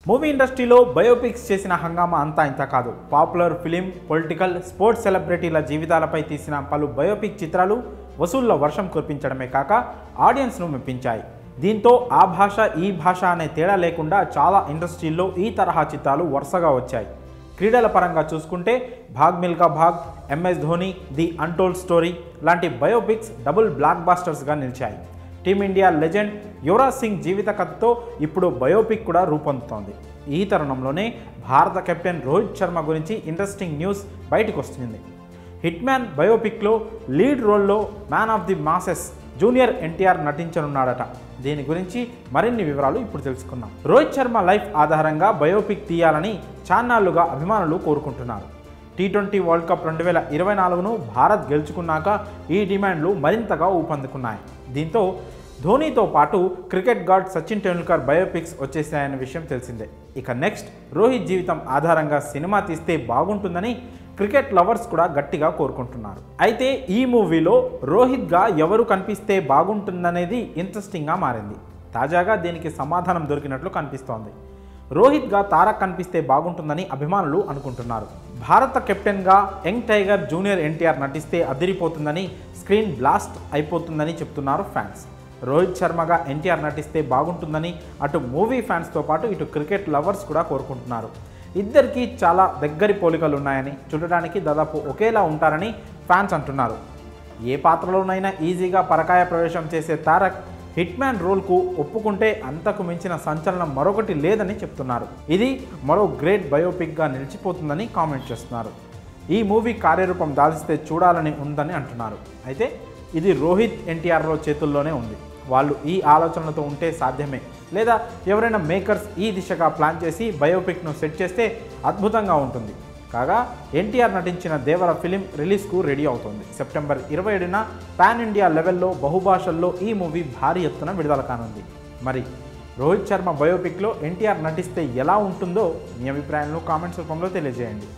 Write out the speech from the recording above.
Movie ఇండస్ట్రీలో biopics చేసిన హంగామా అంతా ఇంత కాదు. పాపులర్ ఫిలిం, పొలిటికల్, స్పోర్ట్స్ సెలబ్రిటీల జీవితాలపై తీసిన పలు బయోపిక్ చిత్రాలు వసూళ్ల వర్షం కురిపించడమే కాక ఆడియన్స్ను మెప్పించాయి. దీంతో ఆ భాష ఈ భాష అనే తేడా లేకుండా చాలా ఇండస్ట్రీల్లో ఈ తరహా చిత్రాలు వరుసగా వచ్చాయి. క్రీడల పరంగా చూసుకుంటే Bhaag Milkha Bhaag, MS Dhoni, the untold story లాంటి బయోపిక్స్ డబుల్ బ్లాక్ బాస్టర్స్గా నిలిచాయి. టీమిండియా లెజెండ్ యువరాజ్ సింగ్ జీవిత కథతో ఇప్పుడు బయోపిక్ కూడా రూపొందుతోంది. ఈ తరుణంలోనే భారత కెప్టెన్ రోహిత్ శర్మ గురించి ఇంట్రెస్టింగ్ న్యూస్ బయటకు వస్తుంది. హిట్ మ్యాన్ బయోపిక్లో లీడ్ రోల్లో man of the masses junior NTR నటించనున్నాడట. దీని గురించి మరిన్ని వివరాలు ఇప్పుడు తెలుసుకుందాం. రోహిత్ శర్మ లైఫ్ ఆధారంగా బయోపిక్ తీయాలని చాన్నాళ్లుగా అభిమానులు కోరుకుంటున్నారు. T20 వరల్డ్ కప్ 2024ను భారత్ గెలుచుకున్నాక ఈ డిమాండ్లు మరింతగా ఊపందుకున్నాయి. దీంతో ధోనీతో పాటు cricket god Sachin Tendulkar biopics వచ్చేసాయన్న విషయం తెలిసిందే. ఇక నెక్స్ట్ రోహిత్ జీవితం ఆధారంగా సినిమా తీస్తే బాగుంటుందని క్రికెట్ లవర్స్ కూడా గట్టిగా కోరుకుంటున్నారు. అయితే ఈ మూవీలో రోహిత్గా ఎవరు కనిపిస్తే బాగుంటుందనేది ఇంట్రెస్టింగ్గా మారింది. తాజాగా దీనికి సమాధానం దొరికినట్లు కనిపిస్తోంది. రోహిత్గా తారక్ కనిపిస్తే బాగుంటుందని అభిమానులు అనుకుంటున్నారు. భారత కెప్టెన్గా యంగ్ టైగర్ జూనియర్ ఎన్టీఆర్ నటిస్తే అదిరిపోతుందని, స్క్రీన్ బ్లాస్ట్ అయిపోతుందని చెప్తున్నారు ఫ్యాన్స్. రోహిత్ శర్మగా ఎన్టీఆర్ నటిస్తే బాగుంటుందని అటు మూవీ ఫ్యాన్స్తో పాటు ఇటు క్రికెట్ లవర్స్ కూడా కోరుకుంటున్నారు. ఇద్దరికీ చాలా దగ్గరి పోలికలు ఉన్నాయని, చూడడానికి దాదాపు ఒకేలా ఉంటారని ఫ్యాన్స్ అంటున్నారు. ఏ పాత్రలోనైనా ఈజీగా పరకాయ ప్రవేశం చేసే తారక్ హిట్ మ్యాన్ రోల్కు ఒప్పుకుంటే అంతకు మించిన సంచలనం మరొకటి లేదని చెప్తున్నారు. ఇది మరో గ్రేట్ బయోపిక్గా నిలిచిపోతుందని కామెంట్ చేస్తున్నారు. ఈ మూవీ కార్యరూపం దాల్చితే చూడాలని ఉందని అంటున్నారు. అయితే ఇది రోహిత్ ఎన్టీఆర్ల చేతుల్లోనే ఉంది. వాళ్ళు ఈ ఆలోచనలతో ఉంటే సాధ్యమే, లేదా ఎవరైనా మేకర్స్ ఈ దిశగా ప్లాన్ చేసి బయోపిక్ను సెట్ చేస్తే అద్భుతంగా ఉంటుంది. కాగా ఎన్టీఆర్ నటించిన దేవర ఫిలిం రిలీజ్కు రెడీ అవుతోంది. సెప్టెంబర్ 27న పాన్ ఇండియా లెవెల్లో బహుభాషల్లో ఈ మూవీ భారీ ఎత్తున విడుదల కానుంది. మరి రోహిత్ శర్మ బయోపిక్లో ఎన్టీఆర్ నటిస్తే ఎలా ఉంటుందో మీ అభిప్రాయాలను కామెంట్స్ రూపంలో తెలియజేయండి.